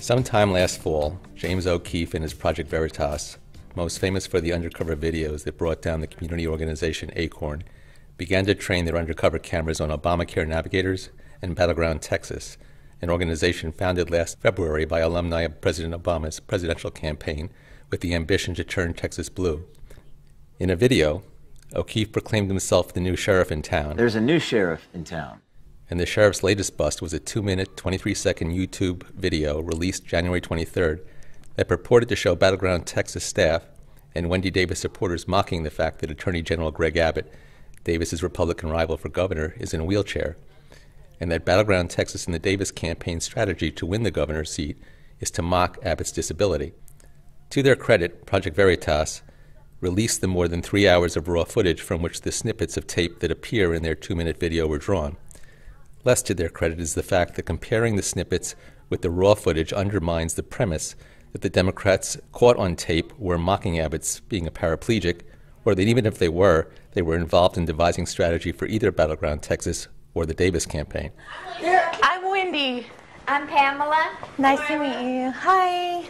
Sometime last fall, James O'Keefe and his Project Veritas, most famous for the undercover videos that brought down the community organization Acorn, began to train their undercover cameras on Obamacare navigators and Battleground, Texas, an organization founded last February by alumni of President Obama's presidential campaign with the ambition to turn Texas blue. In a video, O'Keefe proclaimed himself the new sheriff in town. There's a new sheriff in town. And the sheriff's latest bust was a 2-minute, 23-second YouTube video released January 23rd that purported to show Battleground, Texas staff and Wendy Davis supporters mocking the fact that Attorney General Greg Abbott, Davis's Republican rival for governor, is in a wheelchair, and that Battleground, Texas and the Davis campaign strategy to win the governor's seat is to mock Abbott's disability. To their credit, Project Veritas released the more than 3 hours of raw footage from which the snippets of tape that appear in their 2-minute video were drawn. Less to their credit is the fact that comparing the snippets with the raw footage undermines the premise that the Democrats caught on tape were mocking Abbott's being a paraplegic, or that even if they were involved in devising strategy for either Battleground, Texas or the Davis campaign. I'm Wendy. I'm Pamela. Nice to meet you. Hi.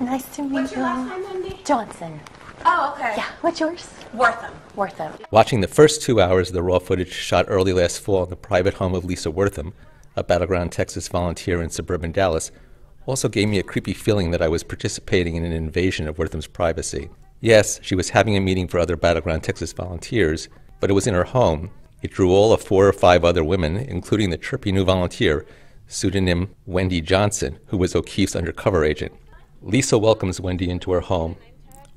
Nice to meet you. What's your last name, Wendy? Johnson. Oh, okay. Yeah, what's yours? Wortham. Wortham. Watching the first 2 hours of the raw footage shot early last fall in the private home of Lisa Wortham, a Battleground, Texas volunteer in suburban Dallas, also gave me a creepy feeling that I was participating in an invasion of Wortham's privacy. Yes, she was having a meeting for other Battleground, Texas volunteers, but it was in her home. It drew all of 4 or 5 other women, including the chirpy new volunteer, pseudonym Wendy Johnson, who was O'Keefe's undercover agent. Lisa welcomes Wendy into her home,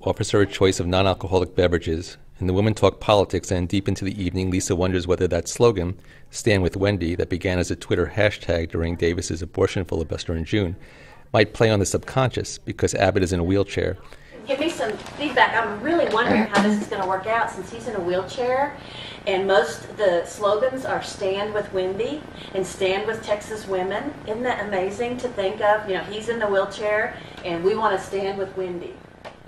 offers her a choice of non-alcoholic beverages, and the women talk politics, and deep into the evening, Lisa wonders whether that slogan, Stand With Wendy, that began as a Twitter hashtag during Davis's abortion filibuster in June, might play on the subconscious because Abbott is in a wheelchair. Give me some feedback. I'm really wondering how this is going to work out since he's in a wheelchair, and most of the slogans are Stand With Wendy and Stand With Texas Women. Isn't that amazing to think of? You know, he's in the wheelchair, and we want to stand with Wendy.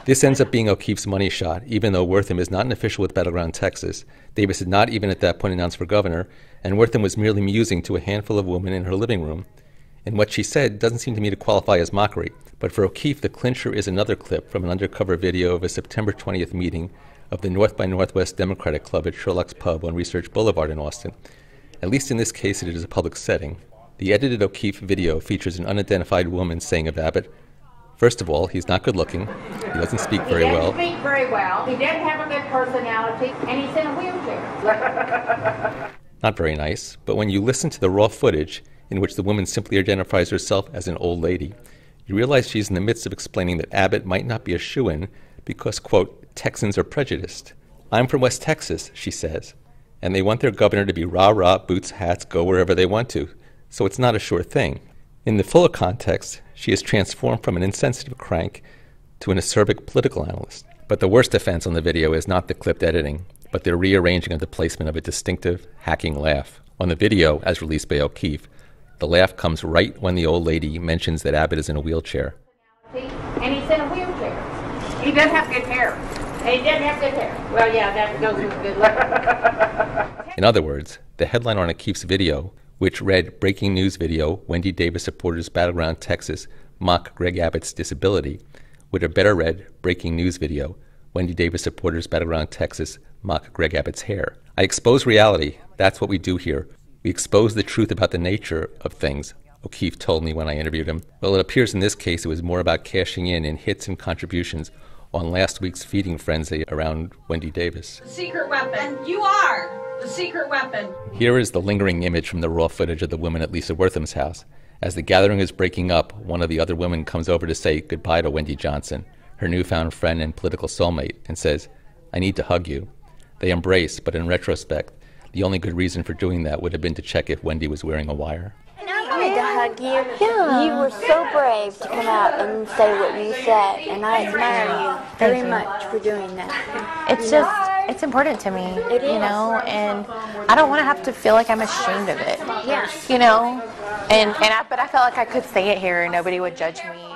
This ends up being O'Keefe's money shot, even though Wortham is not an official with Battleground, Texas. Davis had not even at that point announced for governor, and Wortham was merely musing to a handful of women in her living room. And what she said doesn't seem to me to qualify as mockery, but for O'Keefe, the clincher is another clip from an undercover video of a September 20th meeting of the North by Northwest Democratic Club at Sherlock's Pub on Research Boulevard in Austin. At least in this case, it is a public setting. The edited O'Keefe video features an unidentified woman saying of Abbott, first of all, he's not good looking, he doesn't speak very well. He doesn't speak very well, he doesn't have a good personality, and he's in a wheelchair. Not very nice, but when you listen to the raw footage, in which the woman simply identifies herself as an old lady, you realize she's in the midst of explaining that Abbott might not be a shoo-in because, quote, Texans are prejudiced. I'm from West Texas, she says, and they want their governor to be rah-rah, boots, hats, go wherever they want to, so it's not a sure thing. In the fuller context, she is transformed from an insensitive crank to an acerbic political analyst. But the worst offense on the video is not the clipped editing, but the rearranging of the placement of a distinctive, hacking laugh. On the video, as released by O'Keefe, the laugh comes right when the old lady mentions that Abbott is in a wheelchair. And he's in a wheelchair. He does have good hair. And he doesn't have good hair. Well, yeah, that goes with good luck. In other words, the headline on O'Keefe's video, which read, Breaking News Video, Wendy Davis Supporters Battleground, Texas, Mock Greg Abbott's Disability, would have better read, Breaking News Video, Wendy Davis Supporters Battleground, Texas, Mock Greg Abbott's hair. I expose reality. That's what we do here. We expose the truth about the nature of things, O'Keefe told me when I interviewed him. Well, it appears in this case it was more about cashing in hits and contributions on last week's feeding frenzy around Wendy Davis. The secret weapon. You are the secret weapon. Here is the lingering image from the raw footage of the women at Lisa Wortham's house. As the gathering is breaking up, one of the other women comes over to say goodbye to Wendy Johnson, her newfound friend and political soulmate, and says, I need to hug you. They embrace, but in retrospect, the only good reason for doing that would have been to check if Wendy was wearing a wire. I wanted to hug you. Yeah. You were so brave to come out and say what you said, and I admire you very much for doing that. It's just, it's important to me, you know, and I don't want to have to feel like I'm ashamed of it. Yes. You know, but I felt like I could say it here and nobody would judge me.